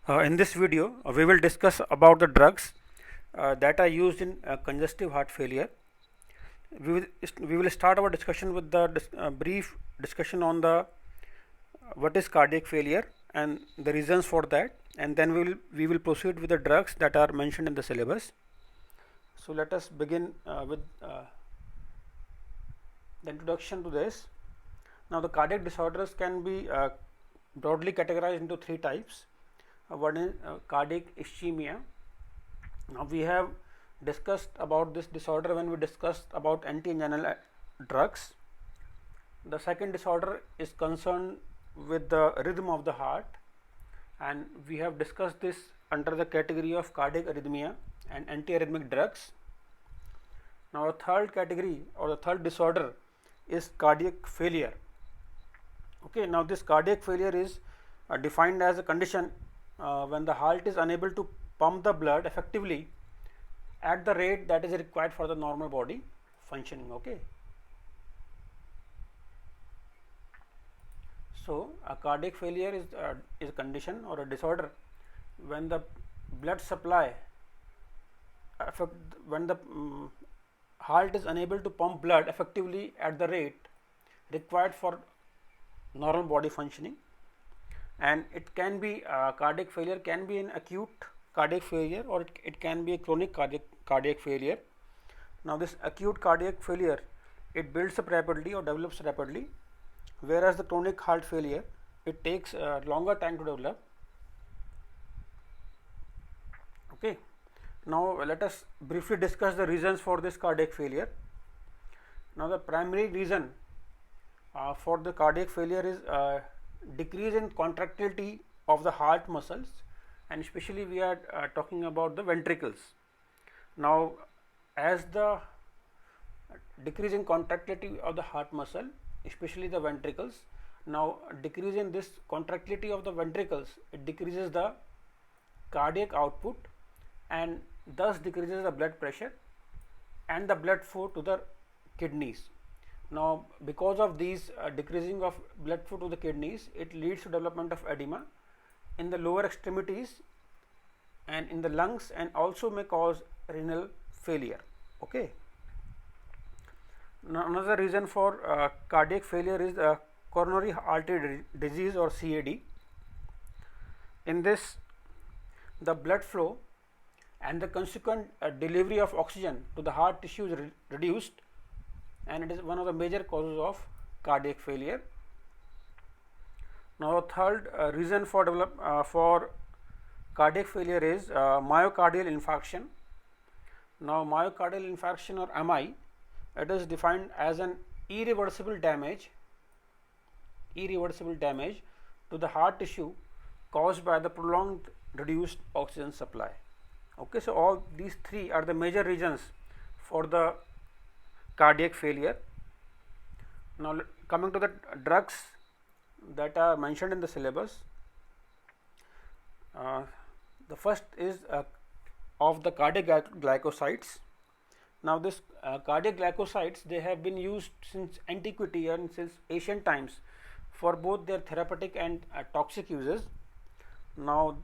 In this video, we will discuss about the drugs that are used in congestive heart failure. We will start our discussion with the brief discussion on the what is cardiac failure and the reasons for that, and then we will proceed with the drugs that are mentioned in the syllabus. So let us begin with the introduction to this. Now the cardiac disorders can be broadly categorized into three types. One is cardiac ischemia. Now we have discussed about this disorder when we discussed about anti-anginal drugs. The second disorder is concerned with the rhythm of the heart, and we have discussed this under the category of cardiac arrhythmia and antiarrhythmic drugs. Now a third category or the third disorder is cardiac failure. Okay, now this cardiac failure is defined as a condition when the heart is unable to pump the blood effectively at the rate that is required for the normal body functioning. Okay, so a cardiac failure is a condition or a disorder when the blood supply when the heart is unable to pump blood effectively at the rate required for normal body functioning, and it can be cardiac failure can be an acute cardiac failure or it can be a chronic cardiac failure. Now this acute cardiac failure, it builds up rapidly or develops rapidly, whereas the chronic heart failure, it takes longer time to develop. Okay, now let us briefly discuss the reasons for this cardiac failure. Now the primary reason for the cardiac failure is decrease in contractility of the heart muscles, and especially we are talking about the ventricles. Now as the decrease in contractility of the heart muscle, especially the ventricles, now decrease in this contractility of the ventricles, it decreases the cardiac output and thus decreases the blood pressure and the blood flow to the kidneys. Now because of these decreasing of blood flow to the kidneys, it leads to development of edema in the lower extremities and in the lungs, and also may cause renal failure. Okay. Now another reason for cardiac failure is coronary artery disease or CAD. In this, the blood flow and the consequent delivery of oxygen to the heart tissue is reduced, and it is one of the major causes of cardiac failure. Now a third reason for cardiac failure is myocardial infarction. Now myocardial infarction or MI, it is defined as an irreversible damage to the heart tissue caused by the prolonged reduced oxygen supply. Okay, so all these three are the major reasons for the cardiac failure. Now coming to the drugs that are mentioned in the syllabus, the first is of the cardiac glycosides. Now this cardiac glycosides, they have been used since antiquity and since ancient times for both their therapeutic and toxic uses. Now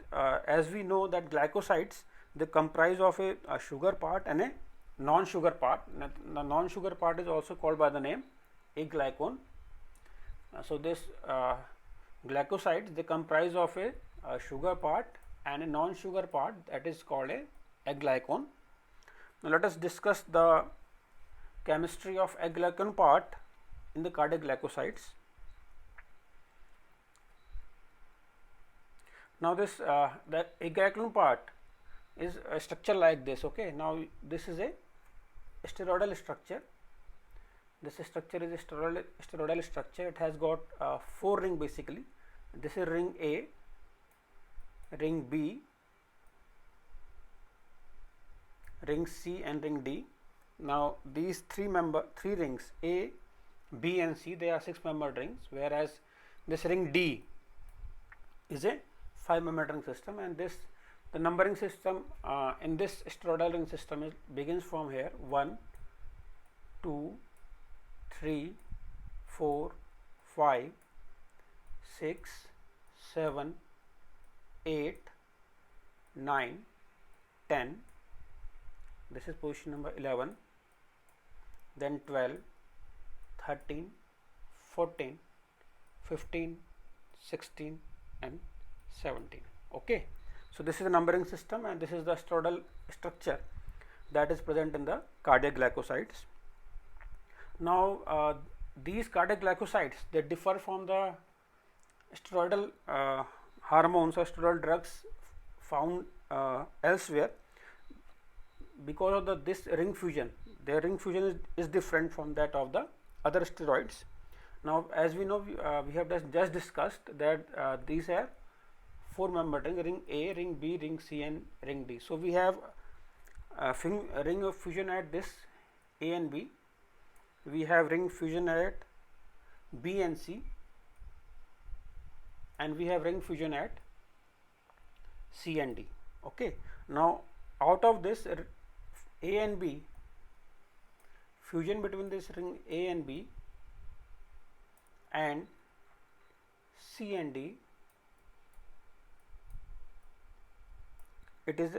as we know that glycosides, they comprise of a sugar part and a non-sugar part. The non-sugar part is also called by the name aglycone. So this glycosides, they comprise of a sugar part and a non-sugar part, that is called a aglycone. Now let us discuss the chemistry of aglycone part in the cardiac glycosides. Now this the aglycone part is a structure like this. Okay, now this is a steroidal structure. This structure is a steroidal structure. It has got 4 ring basically. This is ring A, ring B, ring C and ring D. Now these three rings A, B and C, they are 6-membered rings, whereas this ring D is a 5-membered ring system, and the numbering system in this steroidal ring system begins from here: 1, 2, 3, 4, 5, 6, 7, 8, 9, 10, this is position number 11, then 12, 13, 14, 15, 16 and 17. Okay. So, this is the numbering system and this is the steroidal structure that is present in the cardiac glycosides. Now, these cardiac glycosides, they differ from the steroidal hormones or steroidal drugs found elsewhere because of this ring fusion. Their ring fusion is different from that of the other steroids. Now, as we know, we have just discussed that these are 4 membered ring A, ring B, ring C and ring D. So, we have ring of fusion at this A and B, we have ring fusion at B and C, and we have ring fusion at C and D. Okay. Now, out of this A and B, fusion between this ring A and B and C and D, it is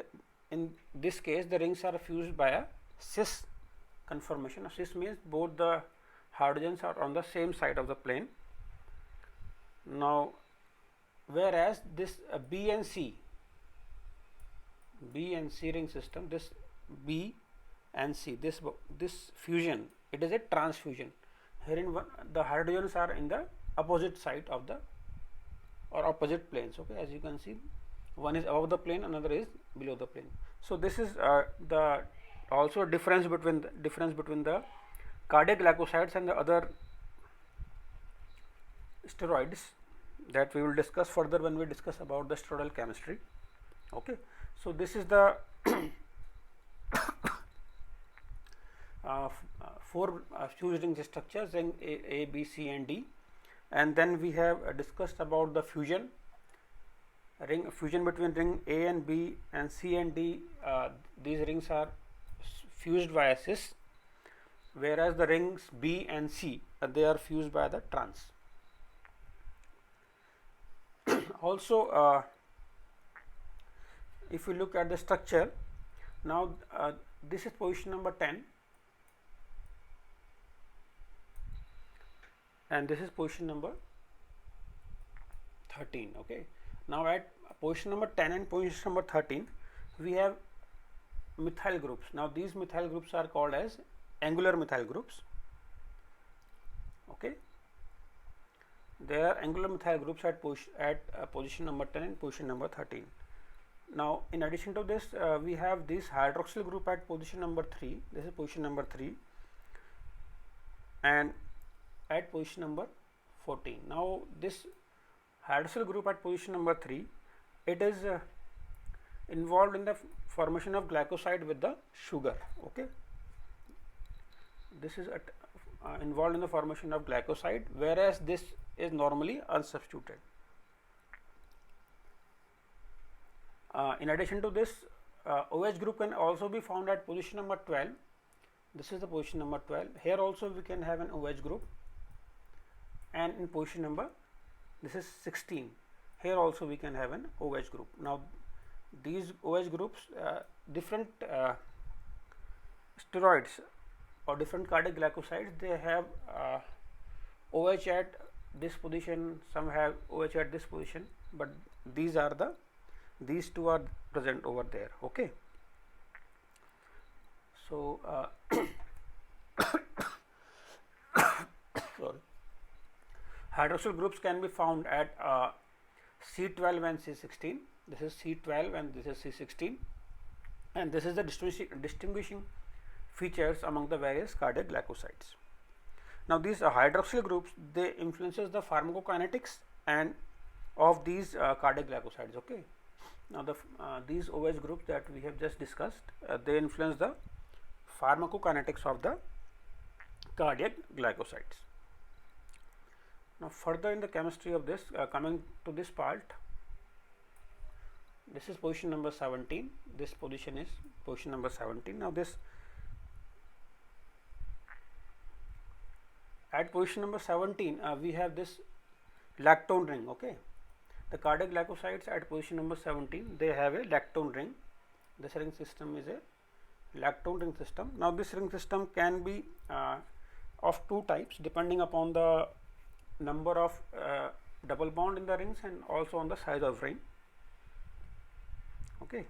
in this case the rings are fused by a cis conformation. Cis means both the hydrogens are on the same side of the plane. Now, whereas this B and C ring system, this B and C, this fusion, it is a transfusion. Herein the hydrogens are in the opposite side of the or opposite planes. Okay, as you can see, one is above the plane, another is below the plane. So, this is the also difference between the cardiac glycosides and the other steroids that we will discuss further when we discuss about the steroidal chemistry. Okay. So, this is the 4 fused ring structures in A, B, C and D, and then we have discussed about the fusion between ring A and B and C and D. These rings are fused by a cis, whereas the rings B and C they are fused by the trans. Also, if you look at the structure, now this is position number 10 and this is position number 13. Okay. Now, at position number 10 and position number 13, we have methyl groups. Now, these methyl groups are called as angular methyl groups. Okay. There are angular methyl groups at position number 10 and position number 13. Now, in addition to this, we have this hydroxyl group at position number 3. This is position number 3, and at position number 14. Now, this hydroxyl group at position number 3, it is involved in the formation of glycoside with the sugar. Okay. This is involved in the formation of glycoside, whereas this is normally unsubstituted. In addition to this, OH group can also be found at position number 12. This is the position number 12. Here also we can have an OH group, and in position number, this is 16. Here also we can have an OH group. Now, these OH groups, different steroids or different cardiac glycosides, they have OH at this position, some have OH at this position, but these two are present over there. Okay. So, sorry. Hydroxyl groups can be found at C12 and C16. This is C12 and this is C16, and this is the distinguishing features among the various cardiac glycosides. Now, these hydroxyl groups, they influences the pharmacokinetics and of these cardiac glycosides. Okay. Now, these OH groups that we have just discussed, they influence the pharmacokinetics of the cardiac glycosides. Now, further in the chemistry of this, coming to this part, this is position number 17. This position is position number 17. Now, this at position number 17, we have this lactone ring. Okay. The cardiac glycosides at position number 17, they have a lactone ring. This ring system is a lactone ring system. Now this ring system can be of two types depending upon the number of double bond in the rings and also on the size of ring. Okay.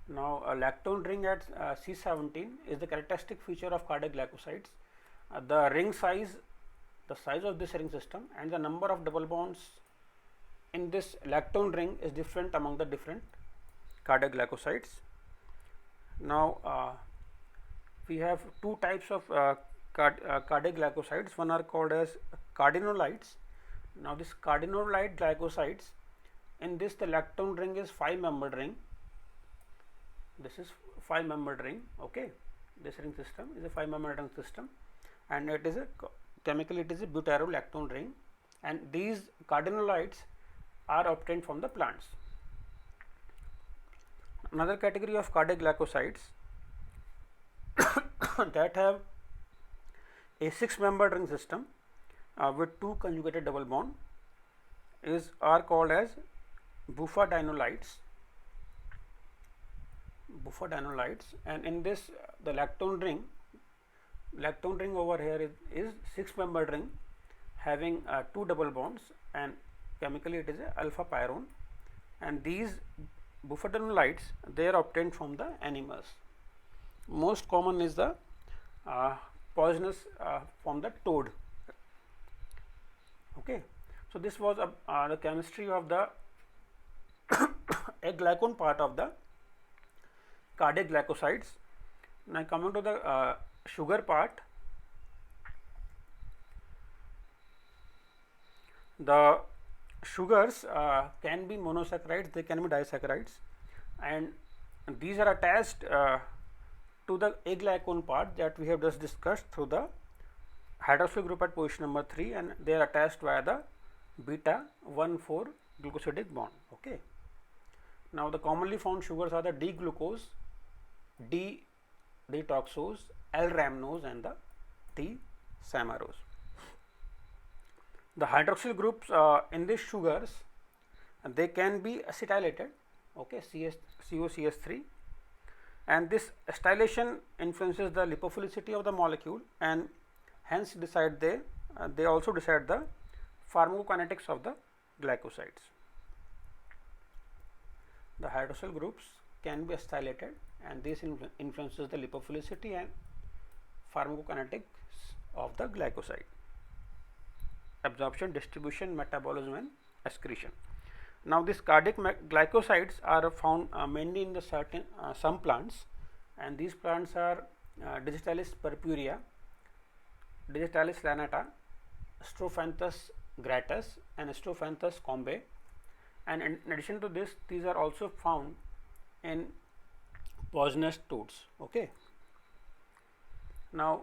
Now a lactone ring at C17 is the characteristic feature of cardiac glycosides. The ring size, the size of this ring system and the number of double bonds in this lactone ring is different among the different cardiac glycosides. Now we have two types of cardiac glycosides. One are called as cardinolides. Now this cardinolide glycosides, in this the lactone ring is 5-membered ring. This is 5-membered ring. Okay, this ring system is a 5-membered ring system, and it is a chemically it is a butyrolactone ring, and these cardinolides are obtained from the plants. Another category of cardiac glycosides that have a 6-membered ring system with 2 conjugated double bond are called as bufadinolides. And in this the lactone ring over here is 6-membered ring having 2 double bonds, and chemically it is a alpha pyrrone, and these bufadinolides, they are obtained from the animals. Most common is the poisonous from the toad. Okay, so this was the chemistry of the aglycone part of the cardiac glycosides. Now coming to the sugar part, the sugars can be monosaccharides, they can be disaccharides, and these are attached to the aglycone part that we have just discussed through the hydroxyl group at position number 3, and they are attached via the beta 1,4 glucosidic bond. Okay. Now the commonly found sugars are the D-glucose, D-detoxose, L-rhamnose and the T-samarose. The hydroxyl groups in these sugars, they can be acetylated, okay, COCH3, and this acetylation influences the lipophilicity of the molecule, and hence they also decide the pharmacokinetics of the glycosides. The hydroxyl groups can be acetylated, and this influences the lipophilicity and pharmacokinetics of the glycoside. Absorption, distribution, metabolism and excretion. Now these cardiac glycosides are found mainly in the some plants, and these plants are Digitalis purpurea, Digitalis lanata, Strophanthus gratus and Strophanthus combe, and in addition to this, these are also found in poisonous toads. Okay. Now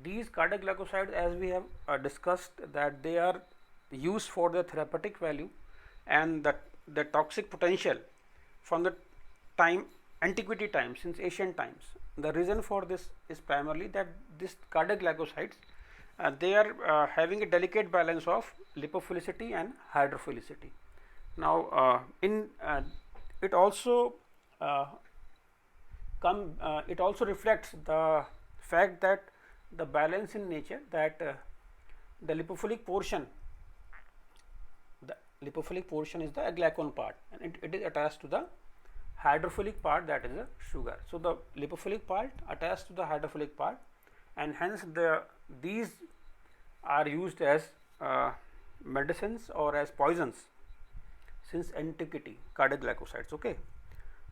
these cardiac glycosides, as we have discussed, that they are used for their therapeutic value and the toxic potential from the antiquity times, since ancient times. The reason for this is primarily that this cardiac glycosides, they are having a delicate balance of lipophilicity and hydrophilicity. Now it also reflects the fact that the balance in nature, that the lipophilic portion is the aglycone part, and it is attached to the hydrophilic part, that is the sugar. So the lipophilic part attached to the hydrophilic part, and hence these are used as medicines or as poisons since antiquity, cardiac glycosides. Okay.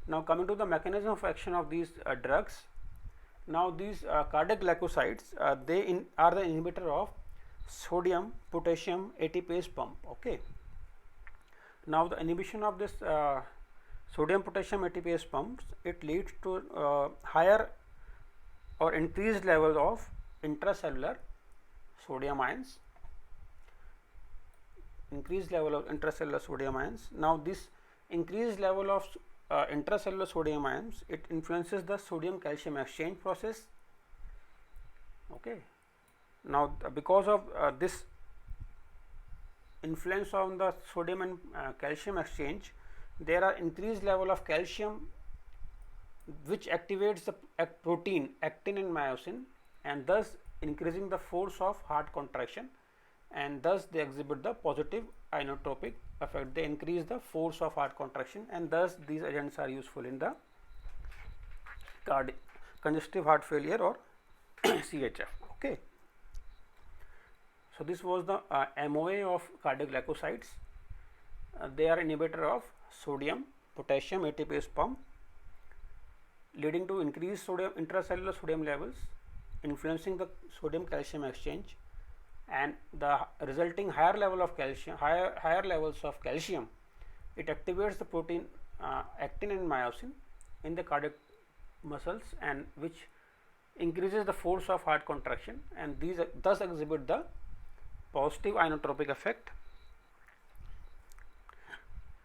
Now coming to the mechanism of action of these drugs. Now these cardiac glycosides, they are the inhibitor of sodium potassium ATPase pump. Okay. Now the inhibition of this sodium potassium ATPase pumps, it leads to higher or increased levels of intracellular sodium ions. Now this increased level of intracellular sodium ions, it influences the sodium calcium exchange process. Okay. Now because of this influence on the sodium and calcium exchange, there are increased level of calcium which activates the protein actin and myosin, and thus increasing the force of heart contraction, and thus they exhibit the positive inotropic effect. They increase the force of heart contraction, and thus these agents are useful in the congestive heart failure or CHF. Okay. So this was the MOA of cardiac glycosides. They are inhibitor of sodium potassium ATPase pump, leading to increased sodium intracellular sodium levels, influencing the sodium calcium exchange, and the resulting higher level of calcium, higher levels of calcium. It activates the protein actin and myosin in the cardiac muscles, and which increases the force of heart contraction, and these thus exhibit the positive inotropic effect.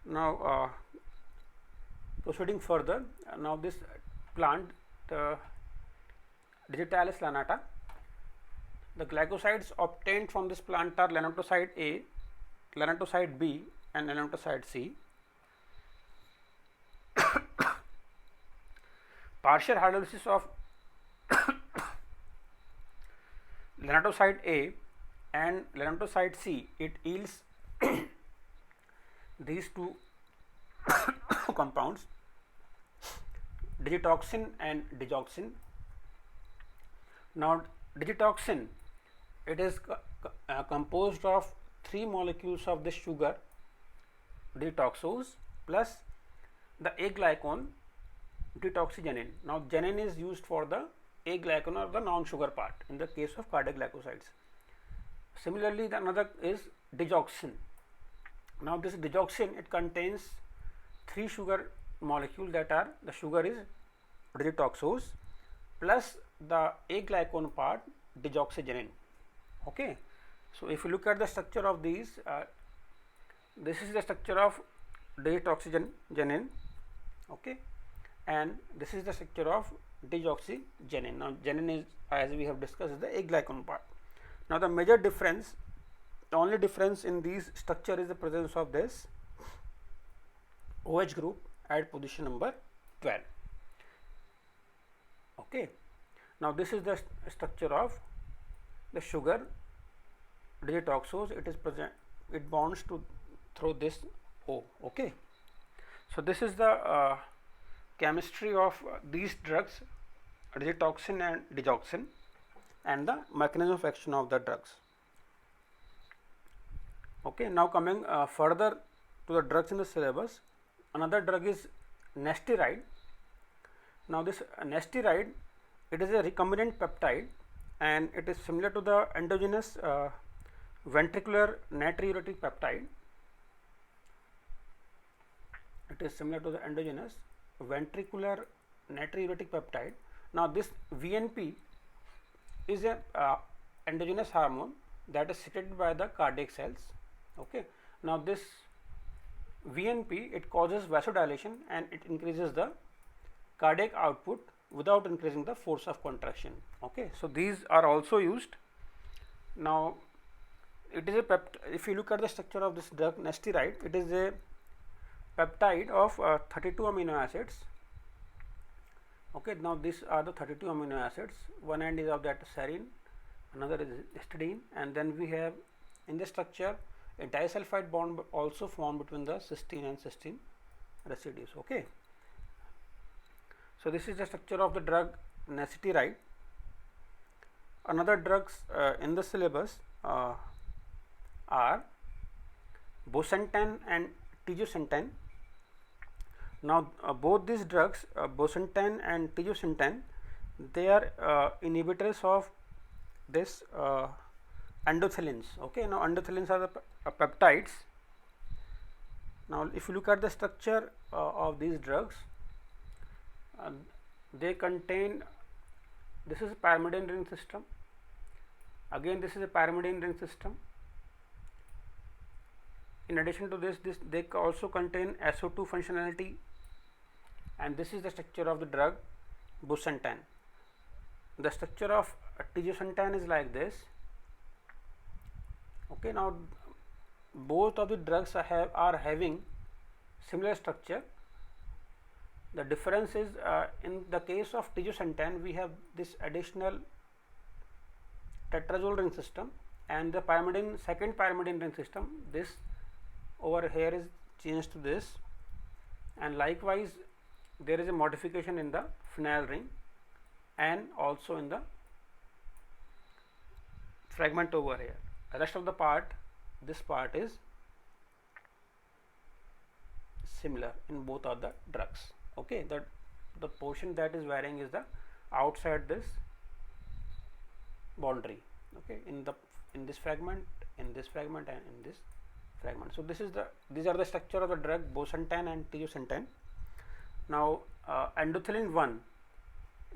Now proceeding further, now this plant Digitalis lanata, the glycosides obtained from this plant are lanotoside A, lanotoside B and lanotoside C. Partial hydrolysis of lanotoside A and lanotoside C, it yields these two compounds, digitoxin and digoxin. Now digitoxin, it is composed of 3 molecules of this sugar digitoxose plus the A-glycone deoxygenin. Now genin is used for the A-glycone or the non-sugar part in the case of cardiac glycosides. Similarly, the another is digoxin. Now this digoxin, it contains 3 sugar molecules, that are the sugar is digitoxose plus the A-glycone part deoxygenin. Okay. So if you look at the structure of these, this is the structure of deoxygenin, okay, and this is the structure of deoxygenin. Now genin is, as we have discussed, is the A-glycone part. Now the major difference, the only difference in these structure is the presence of this OH group at position number 12. Okay. Now this is the structure of the sugar digitoxose. It is present, it bonds to through this O. Okay. So this is the chemistry of these drugs, digitoxin and digoxin, and the mechanism of action of the drugs. Okay. Now coming further to the drugs in the syllabus, another drug is nestiride. Now this nestiride, it is a recombinant peptide, and it is similar to the endogenous ventricular natriuretic peptide. It is similar to the endogenous ventricular natriuretic peptide. Now this VNP is a endogenous hormone that is secreted by the cardiac cells. Okay. Now this VNP, it causes vasodilation and it increases the cardiac output without increasing the force of contraction. Okay. So these are also used. Now it is a if you look at the structure of this drug nestiride, it is a peptide of 32 amino acids. Okay. Now these are the 32 amino acids. One end is of that serine, another is histidine, and then we have in the structure a disulfide bond also formed between the cysteine and cysteine residues. Okay. So this is the structure of the drug nestiride. Another drugs in the syllabus are bosentan and tigecentan. Now both these drugs, bosentan and tigecentan, they are inhibitors of this endothelins. Okay. Now endothelins are the peptides. Now if you look at the structure of these drugs, they contain, this is a pyrimidine ring system, again this is a pyrimidine ring system. In addition to this, they also contain SO2 functionality, and this is the structure of the drug bosentan. The structure of tigecentan is like this. Okay. Now both of the drugs are having similar structure. The difference is in the case of tiosentan we have this additional tetrazole ring system, and the pyrimidine, second pyrimidine ring system, this over here is changed to this, and likewise there is a modification in the phenyl ring and also in the fragment over here. The rest of the part, this part is similar in both of the drugs. Okay, the portion that is varying is the outside this boundary. Okay, in this fragment, in this fragment, and in this fragment. So this is these are the structure of the drug bosentan and tiosentan. Now endothelin 1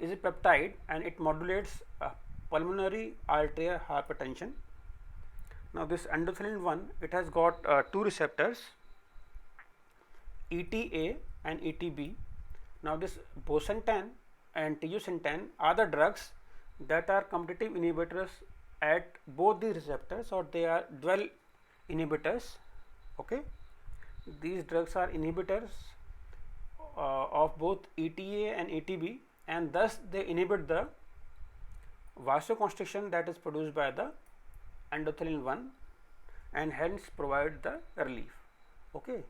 is a peptide and it modulates pulmonary arterial hypertension. Now this endothelin 1, it has got two receptors, ETA and ETB. Now this bosentan and tiosentan are the drugs that are competitive inhibitors at both the receptors, or they are dual inhibitors. Okay, these drugs are inhibitors of both ETA and ETB, and thus they inhibit the vasoconstriction that is produced by the endothelin 1 and hence provide the relief. Okay,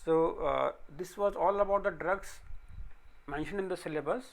so this was all about the drugs mentioned in the syllabus.